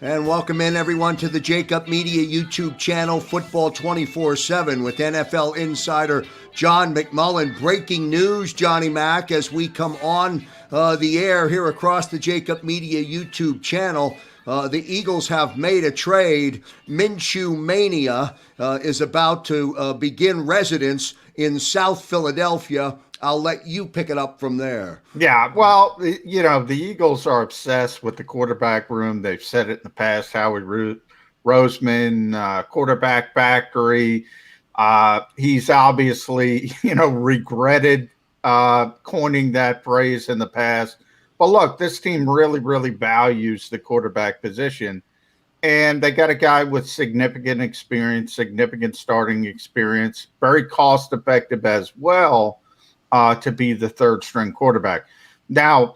And welcome in, everyone, to the JAKIB Media YouTube channel, Football 24/7, with NFL insider John McMullen. Breaking news, Johnny Mac, as we come on the air here across the JAKIB Media YouTube channel. The Eagles have made a trade. Minshew Mania is about to begin residence in South Philadelphia. I'll let you pick it up from there. Yeah, well, you know, the Eagles are obsessed with the quarterback room. They've said it in the past. Howie Roseman, quarterback factory. He's obviously, regretted coining that phrase in the past. But look, this team really values the quarterback position. And they got a guy with significant experience, significant starting experience, very cost-effective as well. To be the third string quarterback. Now,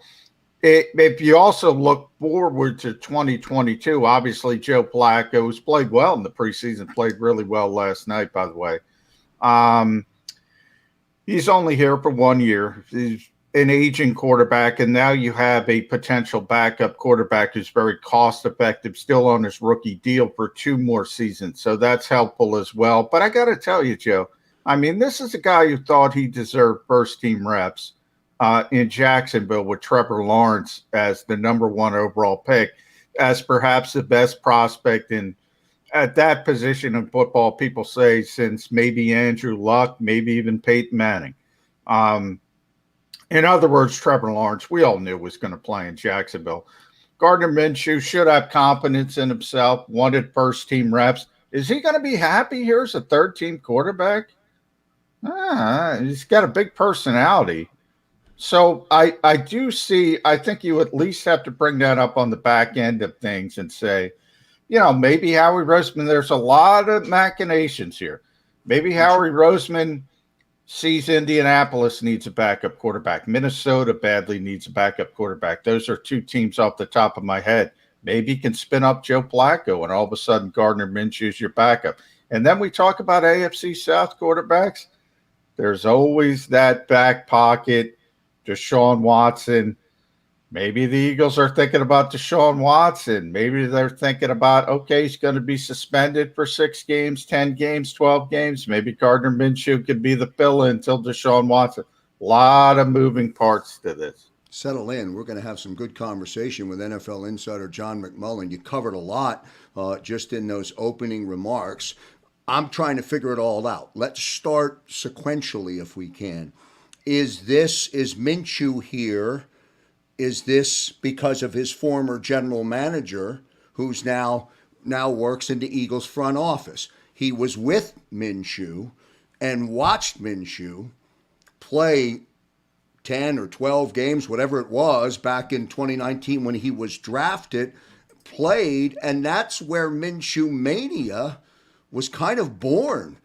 if you also look forward to 2022, obviously Joe Flacco has played well in the preseason, played really well last night, by the way. He's only here for 1 year. He's an aging quarterback, and now you have a potential backup quarterback who's very cost-effective, still on his rookie deal for 2 more seasons. So that's helpful as well. But I got to tell you, Joe, I mean, this is a guy who thought he deserved first-team reps in Jacksonville with Trevor Lawrence as the number 1 overall pick, as perhaps the best prospect at that position in football, people say, since maybe Andrew Luck, maybe even Peyton Manning. In other words, Trevor Lawrence, we all knew was going to play in Jacksonville. Gardner Minshew should have confidence in himself, wanted first-team reps. Is he going to be happy here as a third-team quarterback? He's got a big personality. So I do see, I think you at least have to bring that up on the back end of things and say, maybe Howie Roseman, there's a lot of machinations here. Maybe Howie Roseman sees Indianapolis needs a backup quarterback. Minnesota badly needs a backup quarterback. Those are 2 teams off the top of my head. Maybe he can spin up Joe Flacco and all of a sudden Gardner Minshew is your backup. And then we talk about AFC South quarterbacks. There's always that back pocket, Deshaun Watson. Maybe the Eagles are thinking about Deshaun Watson. Maybe they're thinking about, okay, he's going to be suspended for 6 games, 10 games, 12 games. Maybe Gardner Minshew could be the fill-in until Deshaun Watson. A lot of moving parts to this. Settle in. We're going to have some good conversation with NFL insider John McMullen. You covered a lot just in those opening remarks. I'm trying to figure it all out. Let's start sequentially if we can. Is Minshew here? Is this because of his former general manager who's now works in the Eagles front office? He was with Minshew and watched Minshew play 10 or 12 games, whatever it was, back in 2019 when he was drafted, played, and that's where Minshew Mania was kind of born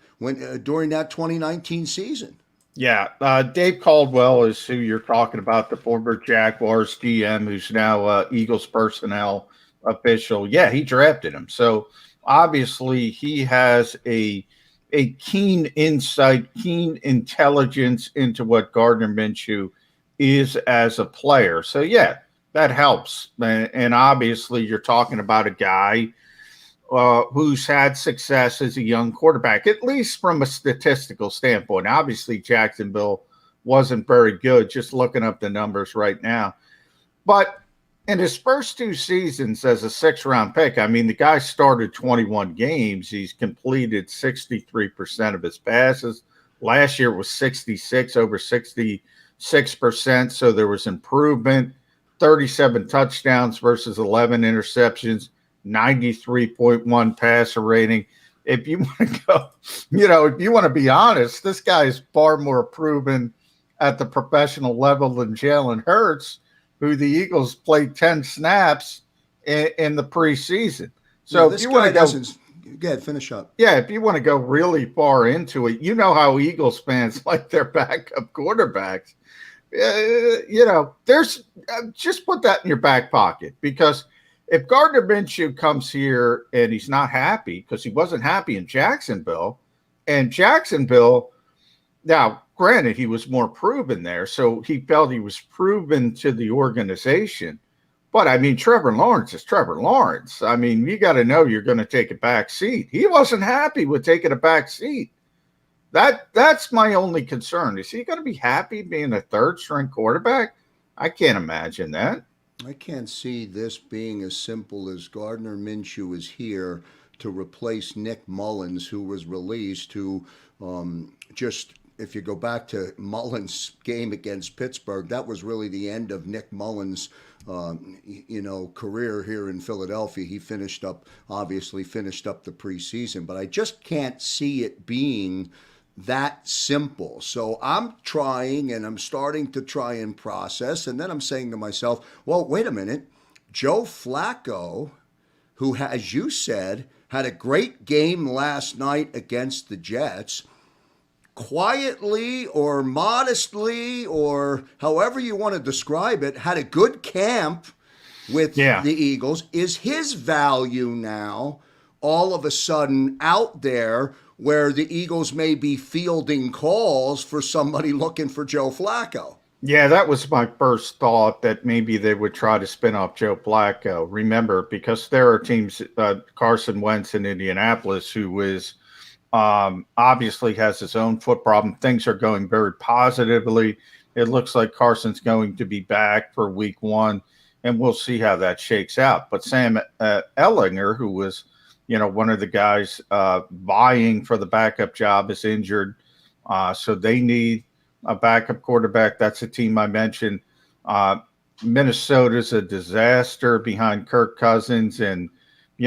during that 2019 season. Yeah, Dave Caldwell is who you're talking about, the former Jaguars GM, who's now Eagles personnel official. Yeah, he drafted him. So obviously he has a keen insight, keen intelligence into what Gardner Minshew is as a player. So, yeah, that helps. And obviously you're talking about a guy who's had success as a young quarterback, at least from a statistical standpoint. Obviously, Jacksonville wasn't very good, just looking up the numbers right now. But in his first 2 seasons as a 6th-round pick, I mean, the guy started 21 games. He's completed 63% of his passes. Last year was 66, over 66%, so there was improvement. 37 touchdowns versus 11 interceptions. 93.1 passer rating. If you want to go, if you want to be honest, this guy is far more proven at the professional level than Jalen Hurts, who the Eagles played 10 snaps in the preseason. So if you want to go, go ahead, finish up. Yeah, if you want to go really far into it, you know how Eagles fans like their backup quarterbacks. There's just put that in your back pocket, because if Gardner Minshew comes here and he's not happy, because he wasn't happy in Jacksonville, and Jacksonville, now, granted, he was more proven there, so he felt he was proven to the organization. But I mean, Trevor Lawrence is Trevor Lawrence. I mean, you got to know you're going to take a back seat. He wasn't happy with taking a back seat. That's my only concern. Is he going to be happy being a third string quarterback? I can't imagine that. I can't see this being as simple as Gardner Minshew is here to replace Nick Mullens, who was released, who just, if you go back to Mullens' game against Pittsburgh, that was really the end of Nick Mullens' career here in Philadelphia. He obviously finished up the preseason, but I just can't see it being that simple. So I'm trying, and I'm starting to try and process, and then I'm saying to myself, well, wait a minute. Joe Flacco, who, as you said, had a great game last night against the Jets, quietly or modestly or however you want to describe it, had a good camp with the Eagles. Is his value now all of a sudden out there where the Eagles may be fielding calls for somebody looking for Joe Flacco? Yeah, that was my first thought, that maybe they would try to spin off Joe Flacco. Remember, because there are teams, Carson Wentz in Indianapolis, who is obviously has his own foot problem. Things are going very positively. It looks like Carson's going to be back for week 1, and we'll see how that shakes out. But Sam Ehlinger, who was one of the guys vying for the backup job, is injured. So they need a backup quarterback. That's a team I mentioned. Minnesota's a disaster behind Kirk Cousins, and,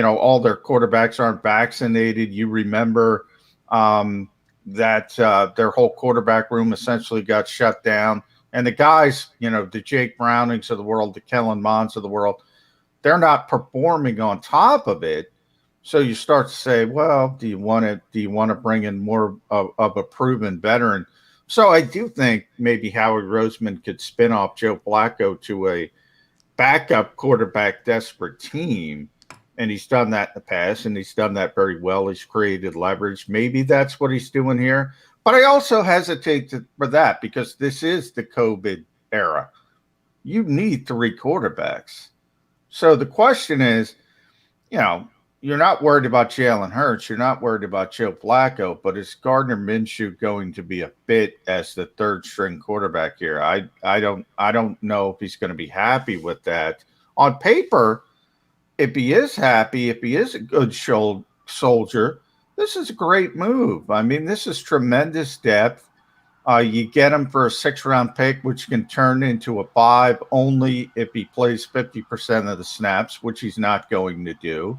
all their quarterbacks aren't vaccinated. You remember that their whole quarterback room essentially got shut down. And the guys, the Jake Brownings of the world, the Kellen Monds of the world, they're not performing on top of it. So you start to say, well, do you want to bring in more of a proven veteran? So I do think maybe Howard Roseman could spin off Joe Flacco to a backup quarterback desperate team. And he's done that in the past, and he's done that very well. He's created leverage. Maybe that's what he's doing here. But I also hesitate for that, because this is the COVID era. You need 3 quarterbacks. So the question is, you're not worried about Jalen Hurts. You're not worried about Joe Flacco. But is Gardner Minshew going to be a fit as the third string quarterback here? I don't know if he's going to be happy with that. On paper, if he is happy, if he is a good soldier, this is a great move. I mean, this is tremendous depth. You get him for a 6th-round pick, which can turn into a 5 only if he plays 50% of the snaps, which he's not going to do.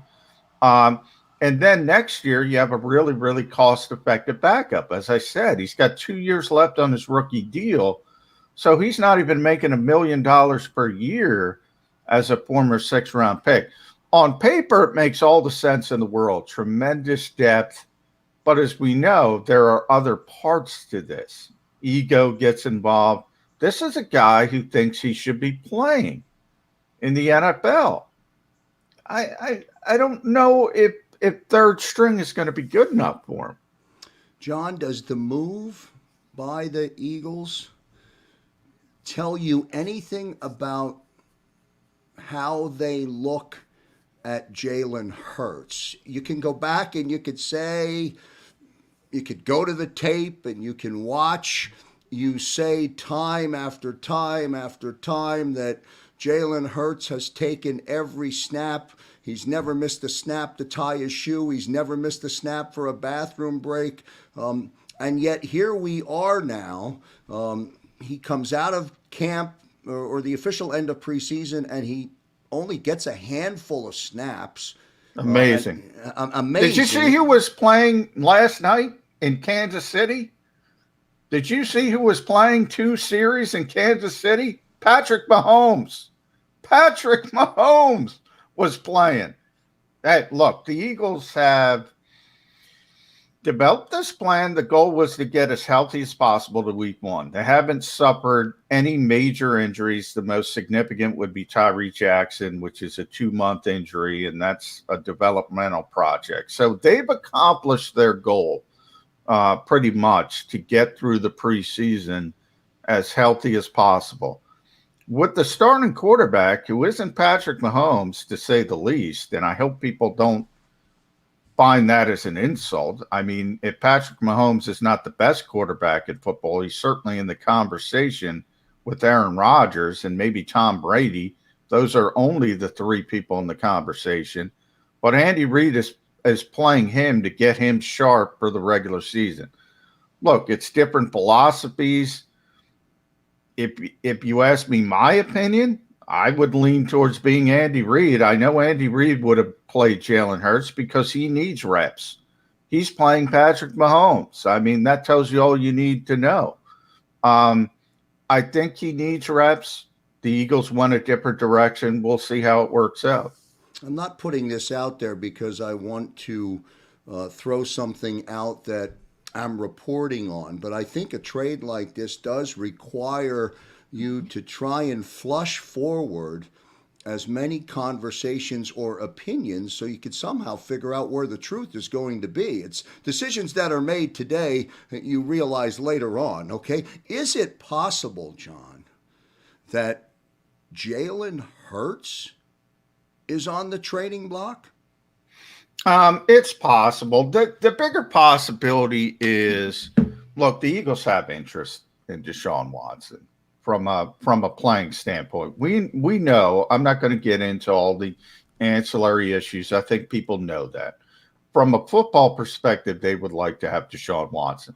And then next year, you have a really, really cost-effective backup. As I said, he's got 2 years left on his rookie deal, so he's not even making $1 million per year as a former 6th-round pick. On paper, it makes all the sense in the world. Tremendous depth. But as we know, there are other parts to this. Ego gets involved. This is a guy who thinks he should be playing in the NFL. I don't know if third string is going to be good enough for him. John, does the move by the Eagles tell you anything about how they look at Jalen Hurts? You can go back and you could say, you could go to the tape and you can watch. You say time after time after time that Jalen Hurts has taken every snap. He's never missed a snap to tie his shoe. He's never missed a snap for a bathroom break. And yet here we are now. He comes out of camp or the official end of preseason, and he only gets a handful of snaps. Amazing. Amazing. Did you see who was playing last night in Kansas City? Did you see who was playing 2 series in Kansas City? Patrick Mahomes. Patrick Mahomes was playing. Hey, look, the Eagles have developed this plan. The goal was to get as healthy as possible to week 1. They haven't suffered any major injuries. The most significant would be Tyree Jackson, which is a 2-month injury, and that's a developmental project. So they've accomplished their goal pretty much to get through the preseason as healthy as possible. with the starting quarterback, who isn't Patrick Mahomes, to say the least, and I hope people don't find that as an insult. I mean, if Patrick Mahomes is not the best quarterback in football, he's certainly in the conversation with Aaron Rodgers and maybe Tom Brady. Those are only the three people in the conversation. But Andy Reid is playing him to get him sharp for the regular season. Look, it's different philosophies. If you ask me my opinion, I would lean towards being Andy Reid. I know Andy Reid would have played Jalen Hurts because he needs reps. He's playing Patrick Mahomes. I mean, that tells you all you need to know. I think he needs reps. The Eagles went a different direction. We'll see how it works out. I'm not putting this out there because I want to throw something out that I'm reporting on, but I think a trade like this does require you to try and flush forward as many conversations or opinions so you could somehow figure out where the truth is going to be. It's decisions that are made today that you realize later on, okay? Is it possible, John, that Jalen Hurts is on the trading block? It's possible. The bigger possibility is, look, the Eagles have interest in Deshaun Watson from a playing standpoint. We know, I'm not going to get into all the ancillary issues. I think people know that. From a football perspective, they would like to have Deshaun Watson.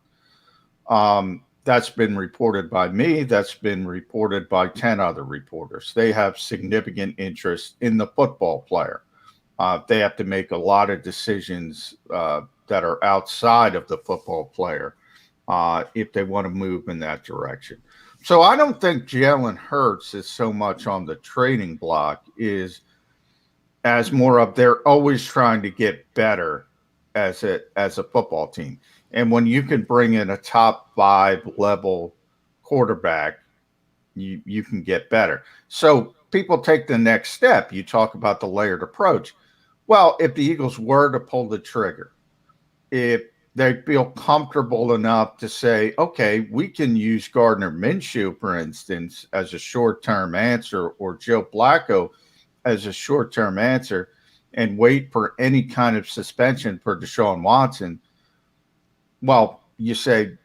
That's been reported by me. That's been reported by 10 other reporters. They have significant interest in the football player. They have to make a lot of decisions that are outside of the football player if they want to move in that direction. So I don't think Jalen Hurts is so much on the trading block as more of they're always trying to get better as a football team. And when you can bring in a top 5 level quarterback, you can get better. So people take the next step. You talk about the layered approach. Well, if the Eagles were to pull the trigger, if they feel comfortable enough to say, okay, we can use Gardner Minshew, for instance, as a short-term answer, or Joe Flacco as a short-term answer, and wait for any kind of suspension for Deshaun Watson, well, you say,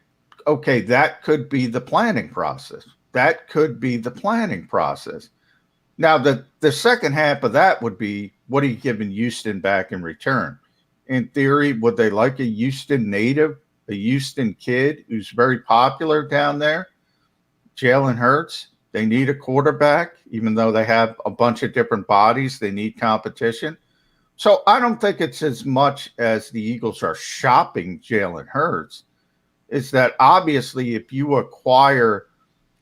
okay, that could be the planning process. That could be the planning process. Now, the second half of that would be, what are you giving Houston back in return? In theory, would they like a Houston native, a Houston kid who's very popular down there? Jalen Hurts. They need a quarterback, even though they have a bunch of different bodies. They need competition. So I don't think it's as much as the Eagles are shopping Jalen Hurts. It's that obviously if you acquire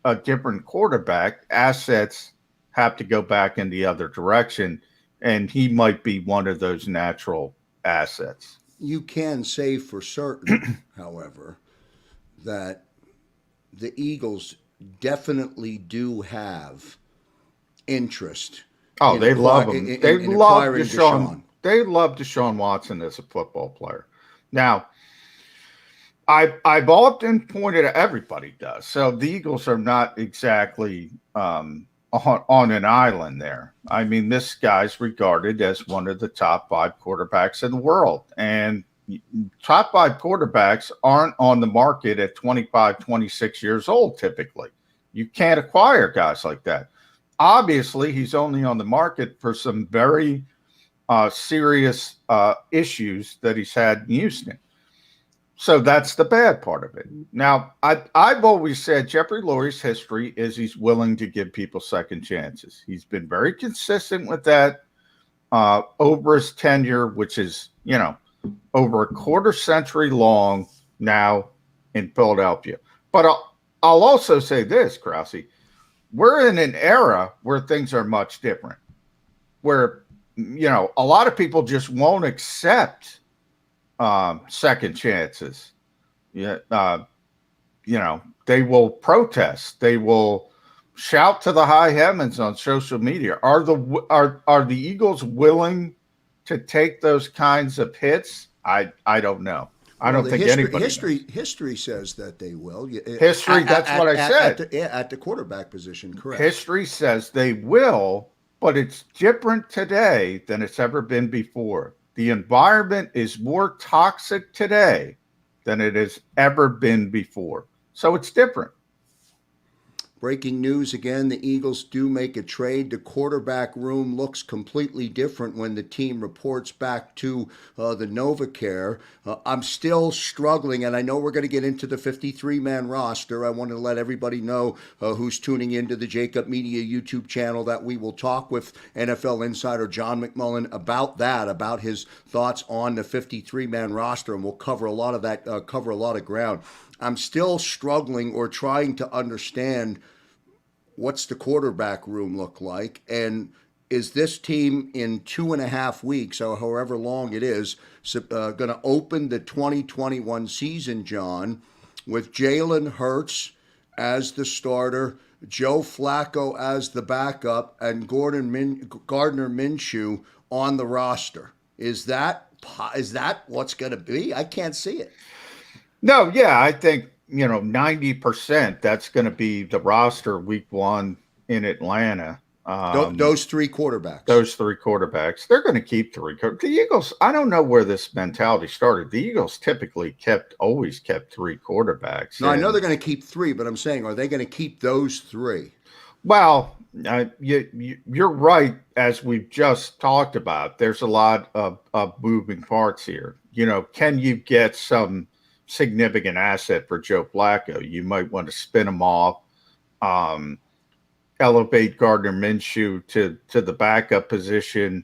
a different quarterback, assets have to go back in the other direction, and he might be one of those natural assets. You can say for certain, however, that the Eagles definitely do have interest. Oh, they love him. They love Deshaun. They love Deshaun Watson as a football player. Now, I've often pointed out, everybody does. So the Eagles are not exactly on an island there. I mean, this guy's regarded as one of the top 5 quarterbacks in the world. And top 5 quarterbacks aren't on the market at 25, 26 years old, typically. You can't acquire guys like that. Obviously, he's only on the market for some very serious issues that he's had in Houston. So that's the bad part of it. Now, I've always said Jeffrey Lurie's history is he's willing to give people second chances. He's been very consistent with that over his tenure, which is, over a quarter century long now in Philadelphia. But I'll also say this, Krause. We're in an era where things are much different, where, a lot of people just won't accept second chances. They will protest. They will shout to the high heavens on social media. Are the Eagles willing to take those kinds of hits? I don't know. I don't think anybody knows. History says that they will. History, that's what I said. At the quarterback position, correct. History says they will, but it's different today than it's ever been before. The environment is more toxic today than it has ever been before. So it's different. Breaking news again, the Eagles do make a trade. The quarterback room looks completely different when the team reports back to the NovaCare. I'm still struggling, and I know we're going to get into the 53-man roster. I want to let everybody know who's tuning into the JAKIB Media YouTube channel that we will talk with NFL insider John McMullen about that, about his thoughts on the 53-man roster, and we'll cover a lot of that, cover a lot of ground. I'm still struggling or trying to understand what's the quarterback room look like, and is this team in 2.5 weeks, or however long it is, going to open the 2021 season, John, with Jalen Hurts as the starter, Joe Flacco as the backup, and Gardner Minshew on the roster? Is that what's going to be? I can't see it. No, yeah, I think 90% that's going to be the roster week one in Atlanta. Those three quarterbacks. They're going to keep three. The Eagles, I don't know where this mentality started. The Eagles typically always kept three quarterbacks. No, I know they're going to keep three, but I'm saying, are they going to keep those three? Well, you're right. As we've just talked about, there's a lot of moving parts here. Can you get some significant asset for Joe Flacco? You might want to spin him off, elevate Gardner Minshew to the backup position,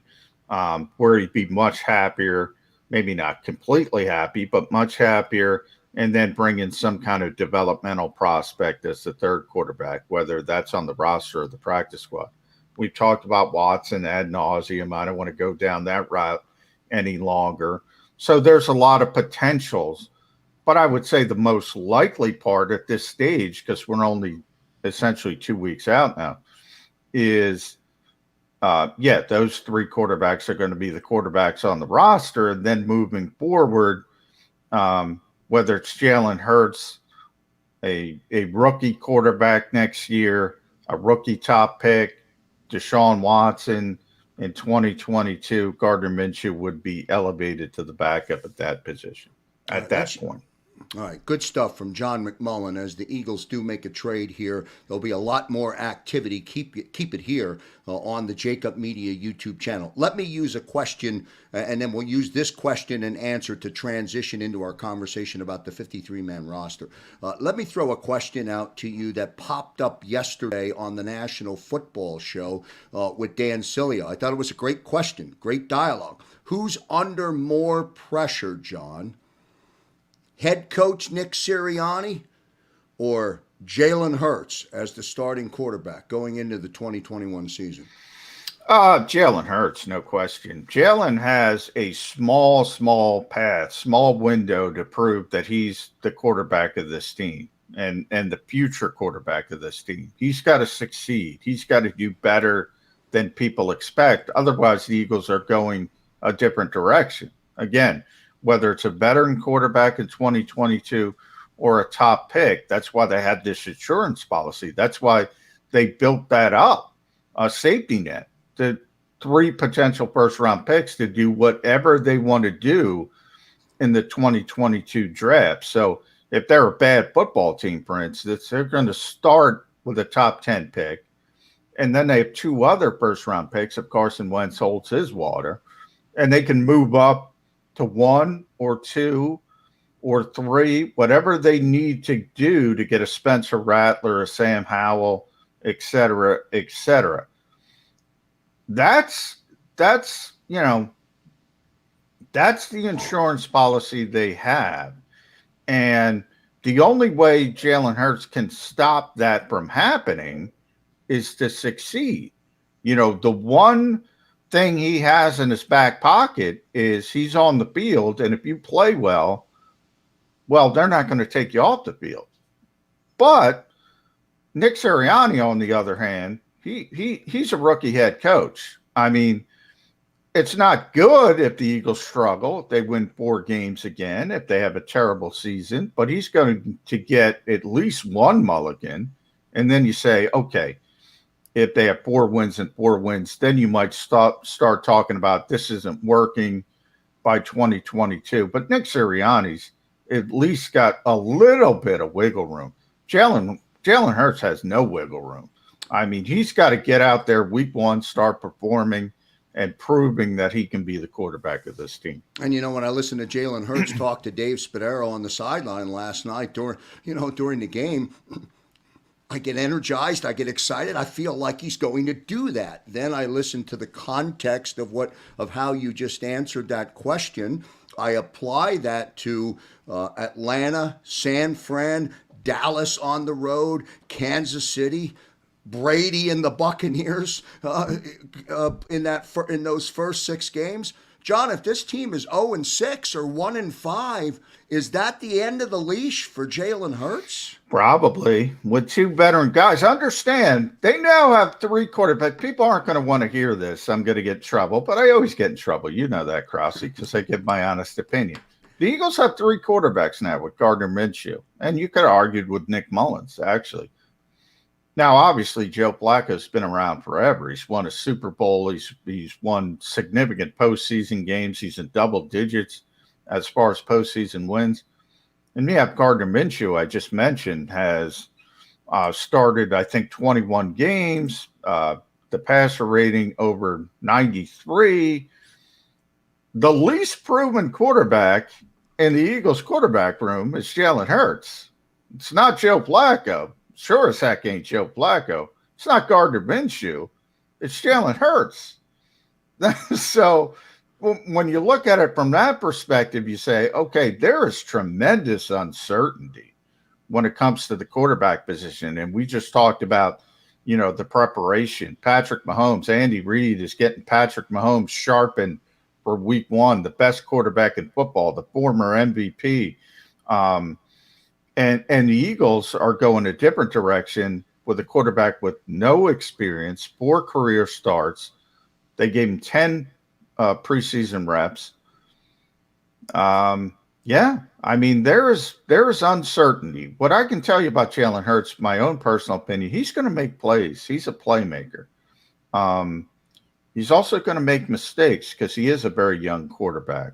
where he'd be much happier, maybe not completely happy, but much happier, and then bring in some kind of developmental prospect as the third quarterback, whether that's on the roster or the practice squad. We've talked about Watson ad nauseum. I don't want to go down that route any longer. So there's a lot of potentials. But I would say the most likely part at this stage, because we're only essentially 2 weeks out now, is, those three quarterbacks are going to be the quarterbacks on the roster. And then moving forward, whether it's Jalen Hurts, a rookie quarterback next year, a rookie top pick, Deshaun Watson in 2022, Gardner Minshew would be elevated to the backup at that position at that point. All right, good stuff from John McMullen. As the Eagles do make a trade here, there'll be a lot more activity. Keep it here on the JAKIB Media YouTube channel. Let me use a question, and then we'll use this question and answer to transition into our conversation about the 53-man roster. Let me throw a question out to you that popped up yesterday on the National Football Show with Dan Cilia. I thought it was a great question, great dialogue. Who's under more pressure, John? Head coach Nick Sirianni or Jalen Hurts as the starting quarterback going into the 2021 season? Jalen Hurts, no question. Jalen has a small path, small window to prove that he's the quarterback of this team and the future quarterback of this team. He's got to succeed. He's got to do better than people expect. Otherwise, the Eagles are going a different direction. Again, whether it's a veteran quarterback in 2022 or a top pick, that's why they had this insurance policy. That's why they built that up, a safety net, the 3 potential first-round picks to do whatever they want to do in the 2022 draft. So if they're a bad football team, for instance, they're going to start with a top 10 pick, and then they have 2 other first-round picks if Carson Wentz holds his water, and they can move up to 1 or 2 or 3, whatever they need to do to get a Spencer Rattler, a Sam Howell, et cetera, et cetera. That's the insurance policy they have. And the only way Jalen Hurts can stop that from happening is to succeed. The one thing he has in his back pocket is he's on the field, and if you play well, they're not going to take you off the field. But Nick Sirianni, on the other hand, he's a rookie head coach. I mean, It's not good if the Eagles struggle, if they win 4 games again, if they have a terrible season, but he's going to get at least one mulligan. And then you say, okay, if they have 4 wins and 4 wins, then you might start talking about this isn't working by 2022. But Nick Sirianni's at least got a little bit of wiggle room. Jalen Hurts has no wiggle room. I mean, he's got to get out there week 1, start performing, and proving that he can be the quarterback of this team. And when I listened to Jalen Hurts talk to Dave Spadaro on the sideline last night during the game, I get energized, I get excited, I feel like he's going to do that. Then I listen to the context of how you just answered that question. I apply that to Atlanta, San Fran, Dallas on the road, Kansas City, Brady and the Buccaneers in those first 6 games. John, if this team is 0-6 or 1-5, is that the end of the leash for Jalen Hurts? Probably, with 2 veteran guys. Understand, they now have 3 quarterbacks. People aren't going to want to hear this. I'm going to get in trouble, but I always get in trouble. You know that, Krause, because I give my honest opinion. The Eagles have 3 quarterbacks now with Gardner Minshew, and you could have argued with McMullen's, actually. Now, obviously, Joe Flacco's been around forever. He's won a Super Bowl. He's won significant postseason games. He's in double digits as far as postseason wins. And we have Gardner Minshew, I just mentioned, has started, I think, 21 games. The passer rating over 93. The least proven quarterback in the Eagles quarterback room is Jalen Hurts. It's not Joe Flacco. Sure as heck ain't Joe Flacco. It's not Gardner Minshew. It's Jalen Hurts. So when you look at it from that perspective, you say, okay, there is tremendous uncertainty when it comes to the quarterback position. And we just talked about, the preparation. Patrick Mahomes, Andy Reid is getting Patrick Mahomes sharpened for week 1, the best quarterback in football, the former MVP. And the Eagles are going a different direction with a quarterback with no experience, 4 career starts. They gave him 10 preseason reps. I mean, there is uncertainty. What I can tell you about Jalen Hurts, my own personal opinion, he's going to make plays. He's a playmaker. He's also going to make mistakes because he is a very young quarterback.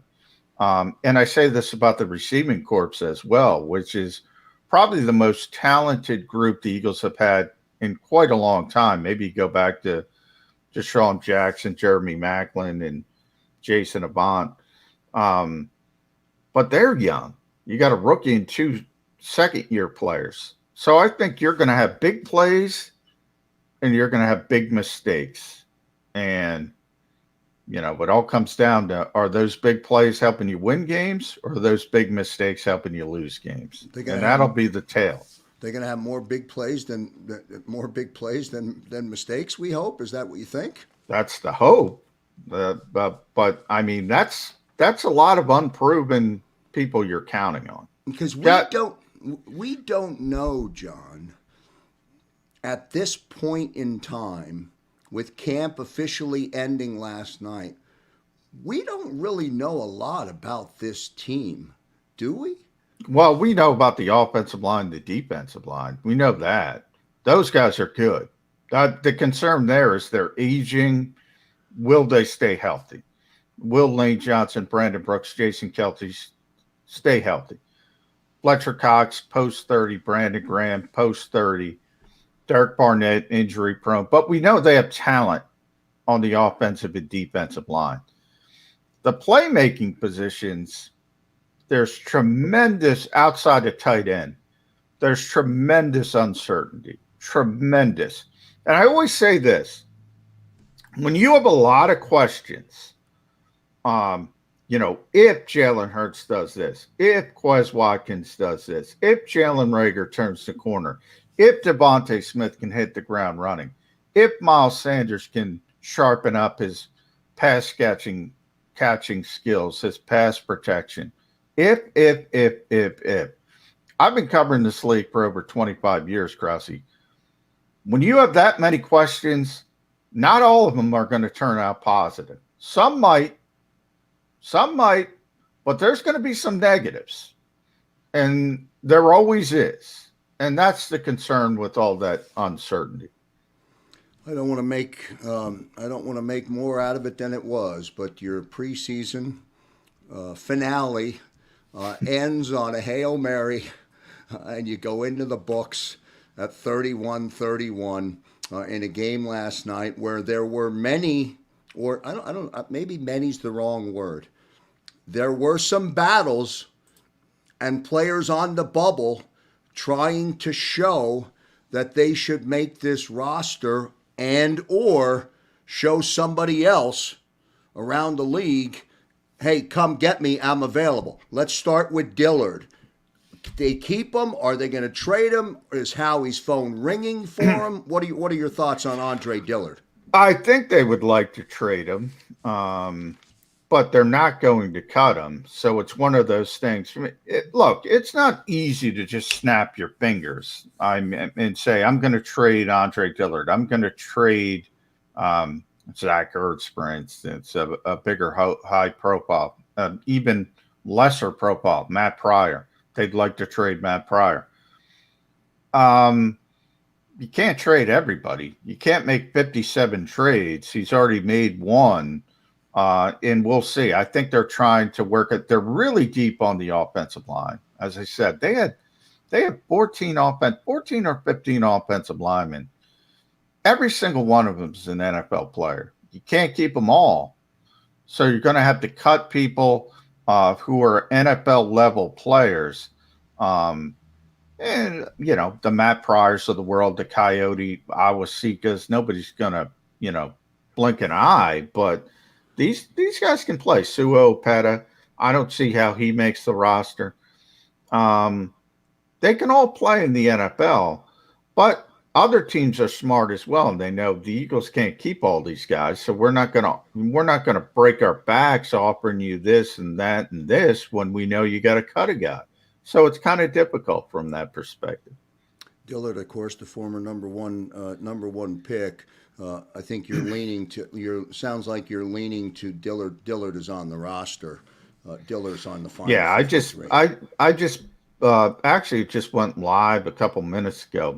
And I say this about the receiving corps as well, which is probably the most talented group the Eagles have had in quite a long time. Maybe you go back to Deshaun Jackson, Jeremy Maclin, and Jason Avant. But they're young. You got a rookie and 2 second-year players. So I think you're going to have big plays and you're going to have big mistakes. And, it all comes down to, are those big plays helping you win games, or are those big mistakes helping you lose games? And that'll be the tale. They're going to have more big plays than mistakes, we hope. Is that what you think? That's the hope. But I mean, that's a lot of unproven people you're counting on. Because we don't know, John, at this point in time, with camp officially ending last night, we don't really know a lot about this team, do we? Well, we know about the offensive line, the defensive line. We know that. Those guys are good. The concern there is they're aging. Will they stay healthy? Will Lane Johnson, Brandon Brooks, Jason Kelce stay healthy? Fletcher Cox, post 30, Brandon Graham, post 30. Derek Barnett, injury prone, but we know they have talent on the offensive and defensive line. The playmaking positions, there's tremendous outside of tight end. There's tremendous uncertainty, tremendous. And I always say this, when you have a lot of questions, if Jalen Hurts does this, if Quez Watkins does this, if Jalen Reagor turns the corner, if Devontae Smith can hit the ground running, if Miles Sanders can sharpen up his pass catching skills, his pass protection, if. I've been covering this league for over 25 years, Krause. When you have that many questions, not all of them are going to turn out positive. Some might, but there's going to be some negatives. And there always is. And that's the concern with all that uncertainty. I don't want to make more out of it than it was, but your preseason finale ends on a Hail Mary, and you go into the books at 31-31 in a game last night where there were many, or I don't, maybe many's the wrong word. There were some battles and players on the bubble trying to show that they should make this roster and or show somebody else around the league, hey, come get me, I'm available. Let's start with Dillard. They keep him? Are they going to trade him? Is Howie's phone ringing for him? What are your thoughts on Andre Dillard? I think they would like to trade him, but they're not going to cut him. So it's one of those things. Look, it's not easy to just snap your fingers and say, I'm going to trade Andre Dillard. I'm going to trade Zach Ertz, for instance, a bigger high profile, even lesser profile, Matt Pryor. They'd like to trade Matt Pryor. You can't trade everybody. You can't make 57 trades. He's already made one, and we'll see. I think they're trying to work it. They're really deep on the offensive line. As I said, they had 14 or 15 offensive linemen. Every single one of them is an NFL player. You can't keep them all. So you're going to have to cut people who are NFL level players. And, the Matt Pryors of the world, the Coyote Awasikas, nobody's going to, blink an eye. But these guys can play. Suo Peta, I don't see how he makes the roster. They can all play in the NFL. But other teams are smart as well, and they know the Eagles can't keep all these guys, so we're not gonna break our backs offering you this and that and this when we know you got to cut a guy. So it's kind of difficult from that perspective. Dillard, of course, the former number one pick. I think you're leaning to. Sounds like you're leaning to Dillard. Dillard is on the roster. Dillard's on the final. Yeah, I just actually it just went live a couple minutes ago.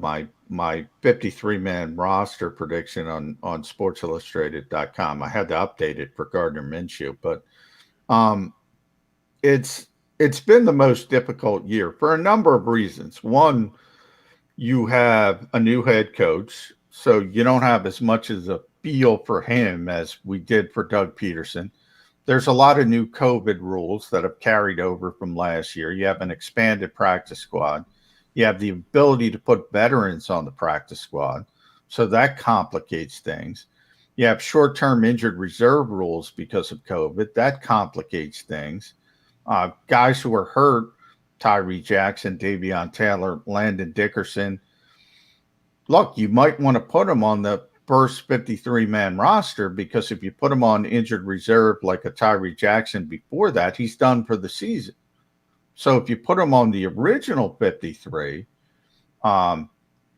My 53-man roster prediction on SportsIllustrated.com. I had to update it for Gardner Minshew, but it's been the most difficult year for a number of reasons. One, you have a new head coach, so you don't have as much as a feel for him as we did for Doug Peterson. There's a lot of new COVID rules that have carried over from last year. You have an expanded practice squad. You have the ability to put veterans on the practice squad, so that complicates things. You have short-term injured reserve rules because of COVID. That complicates things. Guys who are hurt, Tyree Jackson, Davion Taylor, Landon Dickerson. Look, you might want to put them on the first 53-man roster because if you put him on injured reserve like a Tyree Jackson before that, he's done for the season. So if you put him on the original 53, and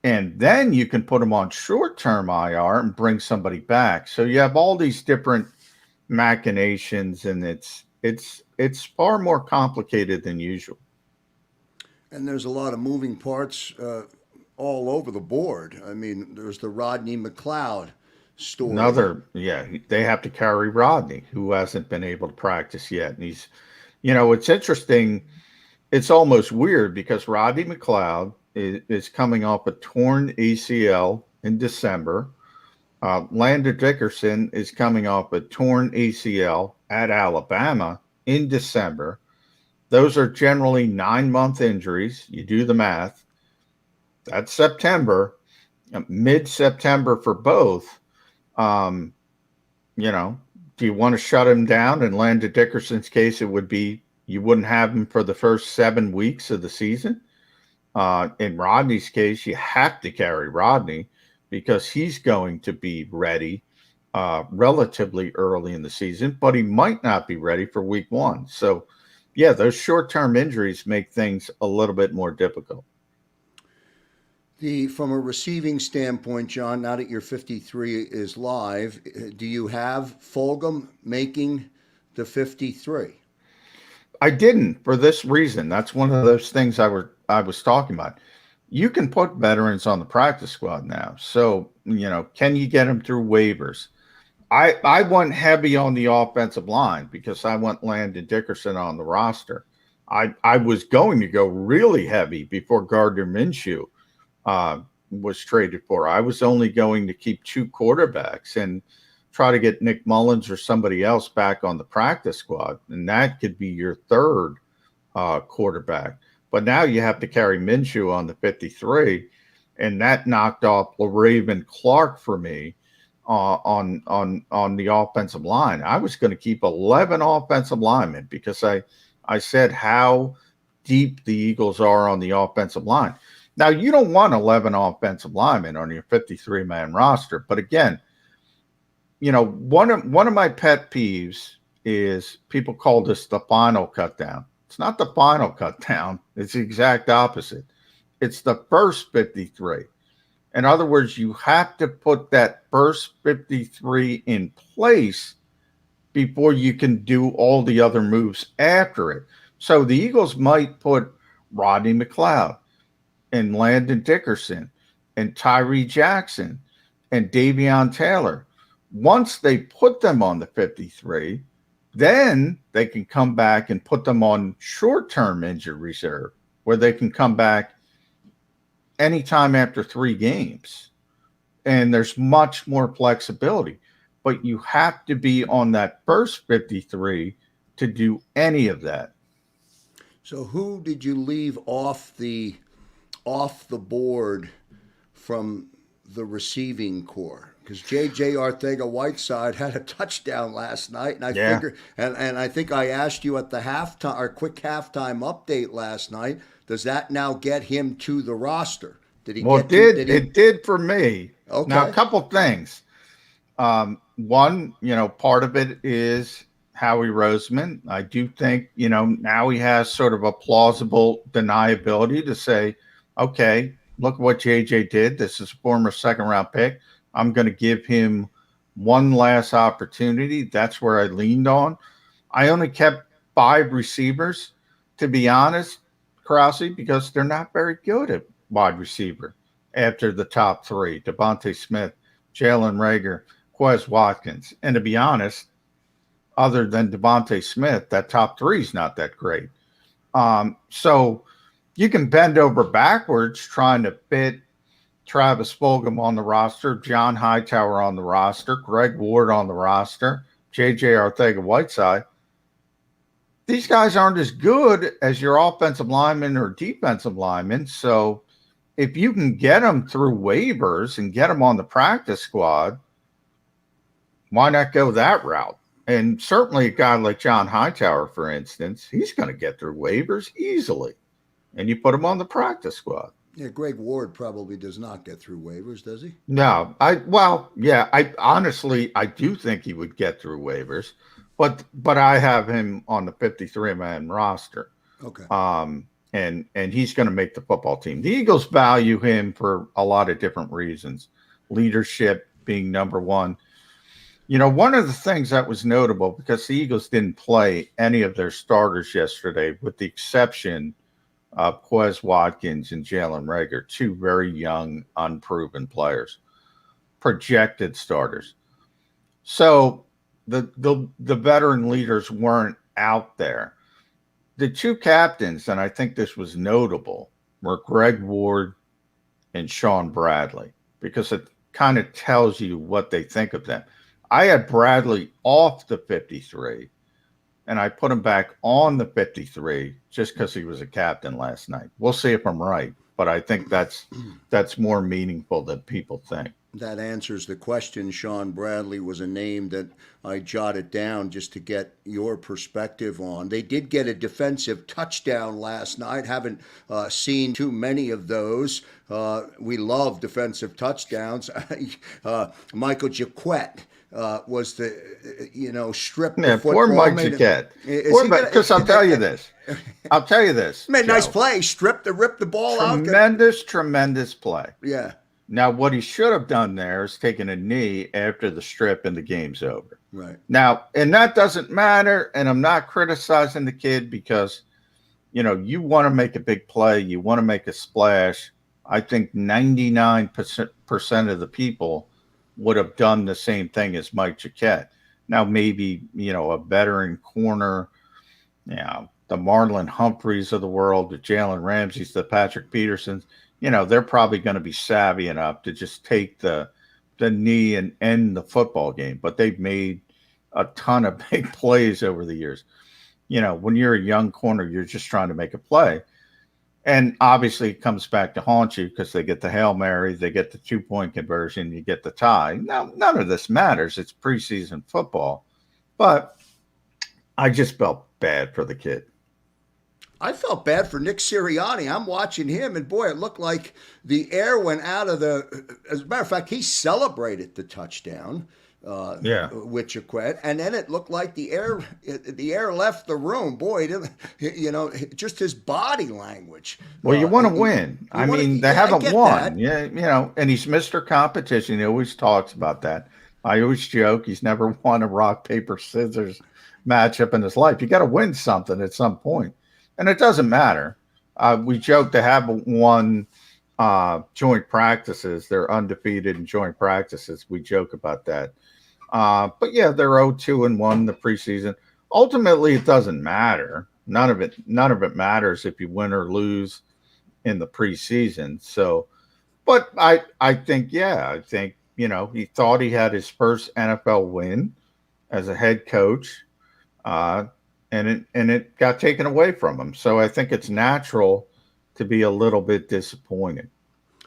then you can put him on short-term IR and bring somebody back. So you have all these different machinations, and it's far more complicated than usual. And there's a lot of moving parts all over the board. I mean, there's the Rodney McLeod story. They have to carry Rodney, who hasn't been able to practice yet. And he's, it's interesting. It's almost weird because Rodney McLeod is coming off a torn ACL in December. Landon Dickerson is coming off a torn ACL at Alabama in December. Those are generally 9-month injuries. You do the math. That's September, mid-September for both. Do you want to shut him down? In Landon Dickerson's case, it would be you wouldn't have him for the first 7 weeks of the season. In Rodney's case, you have to carry Rodney because he's going to be ready relatively early in the season, but he might not be ready for week 1. So, yeah, those short-term injuries make things a little bit more difficult. From a receiving standpoint, John, now that your 53 is live, do you have Fulgham making the 53? I didn't for this reason. That's one of those things I was talking about. You can put veterans on the practice squad now. So, can you get them through waivers? I went heavy on the offensive line because I want Landon Dickerson on the roster. I was going to go really heavy before Gardner Minshew was traded for. I was only going to keep 2 quarterbacks and try to get McMullen's or somebody else back on the practice squad, and that could be your third quarterback. But now you have to carry Minshew on the 53, and that knocked off LaRaven Clark for me on the offensive line. I was going to keep 11 offensive linemen because I said how deep the Eagles are on the offensive line. Now, you don't want 11 offensive linemen on your 53-man roster, but again, one of my pet peeves is people call this the final cut down. It's not the final cut down. It's the exact opposite. It's the first 53. In other words, you have to put that first 53 in place before you can do all the other moves after it. So the Eagles might put Rodney McLeod and Landon Dickerson and Tyree Jackson and Davion Taylor. Once they put them on the 53, then they can come back and put them on short-term injured reserve where they can come back anytime after 3 games. And there's much more flexibility. But you have to be on that first 53 to do any of that. So who did you leave off the board from the receiving core? Because J.J. Arcega-Whiteside had a touchdown last night, and I figured, and I think I asked you at the halftime, our quick halftime update last night. Does that now get him to the roster? Did he? Well, it did for me. Okay. Now, a couple things. One, part of it is Howie Roseman. I do think, now he has sort of a plausible deniability to say, okay, look what JJ did. This is a former 2nd-round pick. I'm going to give him one last opportunity. That's where I leaned on. I only kept 5 receivers, to be honest, Krause, because they're not very good at wide receiver after the top 3, Devontae Smith, Jalen Reagor, Quez Watkins. And to be honest, other than Devontae Smith, that top 3 is not that great. So you can bend over backwards trying to fit Travis Fulgham on the roster, John Hightower on the roster, Greg Ward on the roster, J.J. Arcega-Whiteside. These guys aren't as good as your offensive linemen or defensive linemen. So if you can get them through waivers and get them on the practice squad, why not go that route? And certainly a guy like John Hightower, for instance, he's going to get through waivers easily. And you put him on the practice squad. Yeah, Greg Ward probably does not get through waivers, does he? No, I honestly do think he would get through waivers, but I have him on the 53-man roster. Okay. And he's going to make the football team. The Eagles value him for a lot of different reasons. Leadership being number one. One of the things that was notable, because the Eagles didn't play any of their starters yesterday, with the exception of Quez Watkins and Jalen Reagor, 2 very young, unproven players, projected starters. So the veteran leaders weren't out there. The 2 captains, and I think this was notable, were Greg Ward and Sean Bradley, because it kind of tells you what they think of them. I had Bradley off the 53, and I put him back on the 53 just because he was a captain last night. We'll see if I'm right, but I think that's more meaningful than people think. That answers the question. Sean Bradley was a name that I jotted down just to get your perspective on. They did get a defensive touchdown last night. Haven't seen too many of those. We love defensive touchdowns. Michael Jaquette was the strip the football. Poor Mike Jaquette. Because I'll tell you this. Made a Joe, nice play. Rip the ball out. Tremendous play. Yeah. Now, what he should have done there is taken a knee after the strip and the game's over. Right. Now, and that doesn't matter, and I'm not criticizing the kid because, you want to make a big play, you want to make a splash. I think 99% of the people would have done the same thing as Mike Jaquette. Now, maybe, a veteran corner, the Marlon Humphreys of the world, the Jalen Ramseys, the Patrick Petersons, they're probably going to be savvy enough to just take the knee and end the football game. But they've made a ton of big plays over the years. When you're a young corner, you're just trying to make a play. And obviously it comes back to haunt you because they get the Hail Mary, they get the 2-point conversion, you get the tie. Now, none of this matters. It's preseason football. But I just felt bad for the kid. I felt bad for Nick Sirianni. I'm watching him, and boy, it looked like the air went out of the. As a matter of fact, he celebrated the touchdown. With Jaquette, and then it looked like the air left the room. Boy, just his body language. Well, you want to win. They haven't won. Yeah, and he's Mr. Competition. He always talks about that. I always joke he's never won a rock, paper, scissors matchup in his life. You got to win something at some point. And it doesn't matter. We joke they haven't won joint practices. They're undefeated in joint practices. We joke about that. But yeah, they're 0-2-1 in the preseason. Ultimately, it doesn't matter. None of it matters if you win or lose in the preseason. So, but I think he thought he had his first NFL win as a head coach. And it got taken away from him. So I think it's natural to be a little bit disappointed.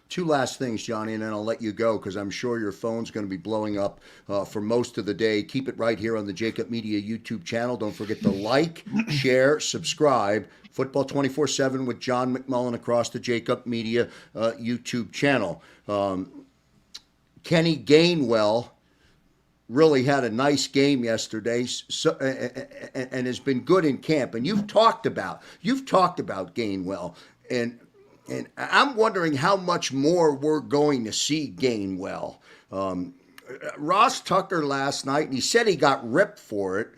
Two last things, Johnny, and then I'll let you go because I'm sure your phone's going to be blowing up for most of the day. Keep it right here on the JAKIB Media YouTube channel. Don't forget to like, share, subscribe. Football 24/7 with John McMullen across the JAKIB Media YouTube channel. Kenny Gainwell really had a nice game yesterday, and has been good in camp. And you've talked about Gainwell, and I'm wondering how much more we're going to see Gainwell. Ross Tucker last night, and he said he got ripped for it.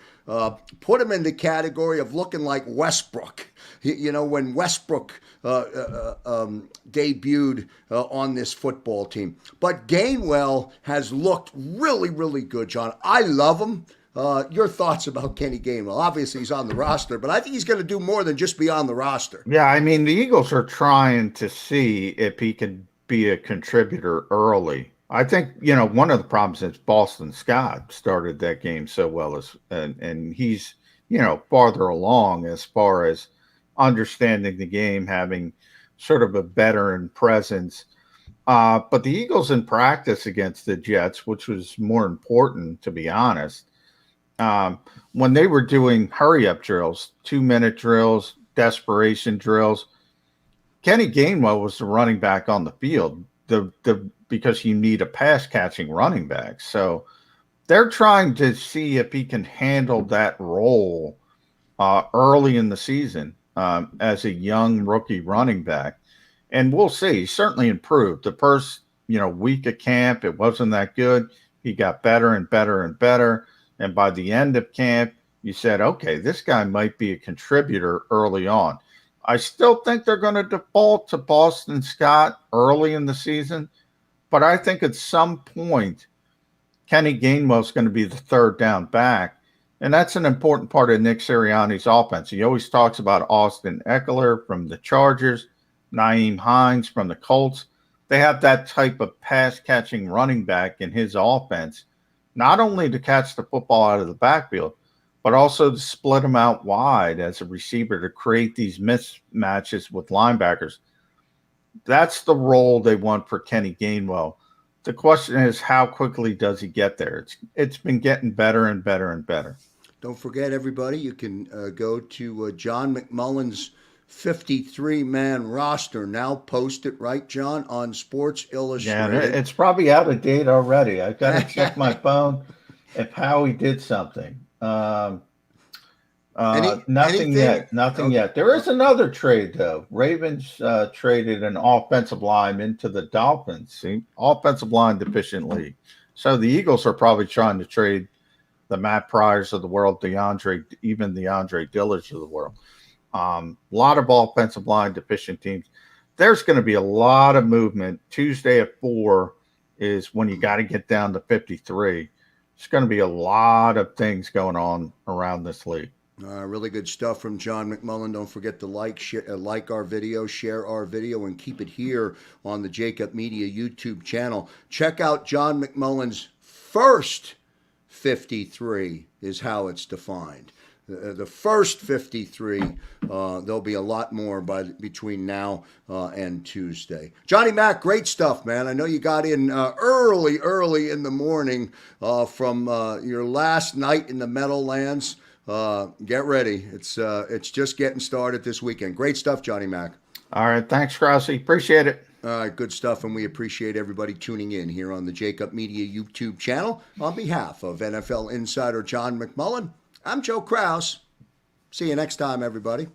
Put him in the category of looking like Westbrook. When Westbrook debuted on this football team. But Gainwell has looked really, really good, John. I love him. Your thoughts about Kenny Gainwell? Obviously, he's on the roster, but I think he's going to do more than just be on the roster. Yeah, the Eagles are trying to see if he can be a contributor early. I think, one of the problems is Boston Scott started that game so well, and he's, farther along as far as understanding the game, having sort of a veteran presence. But the Eagles in practice against the Jets, which was more important, to be honest, when they were doing hurry-up drills, 2-minute drills, desperation drills, Kenny Gainwell was the running back on the field because you need a pass-catching running back. So they're trying to see if he can handle that role early in the season as a young rookie running back. And we'll see. He certainly improved. The first, week of camp, it wasn't that good. He got better and better and better. And by the end of camp, you said, okay, this guy might be a contributor early on. I still think they're going to default to Boston Scott early in the season. But I think at some point, Kenny Gainwell is going to be the third down back. And that's an important part of Nick Sirianni's offense. He always talks about Austin Eckler from the Chargers, Nyheim Hines from the Colts. They have that type of pass-catching running back in his offense, not only to catch the football out of the backfield, but also to split them out wide as a receiver to create these mismatches with linebackers. That's the role they want for Kenny Gainwell. The question is, how quickly does he get there? It's been getting better and better and better. Don't forget, everybody, you can go to John McMullen's 53-man roster, now posted, right, John, on Sports Yeah, Illustrated. it's probably out of date already. I've got to check my phone if Howie did something. Nothing anything? yet. Nothing yet. There is another trade, though. Ravens traded an offensive line into the Dolphins. See, offensive line deficient league. So the Eagles are probably trying to trade the Matt Pryors of the world, even the Andre Dillards of the world. A lot of offensive line deficient teams. There's going to be a lot of movement. Tuesday at 4 is when you got to get down to 53. There's going to be a lot of things going on around this league. Really good stuff from John McMullen. Don't forget to like our video, share our video, and keep it here on the JAKIB Media YouTube channel. Check out John McMullen's first 53 is how it's defined. The first 53, there'll be a lot more between now and Tuesday. Johnny Mac, great stuff, man. I know you got in early in the morning from your last night in the Meadowlands. Get ready. It's just getting started this weekend. Great stuff, Johnny Mac. All right. Thanks, Krause. Appreciate it. All right, good stuff, and we appreciate everybody tuning in here on the JAKIB Media YouTube channel. On behalf of NFL insider John McMullen, I'm Joe Krause. See you next time, everybody.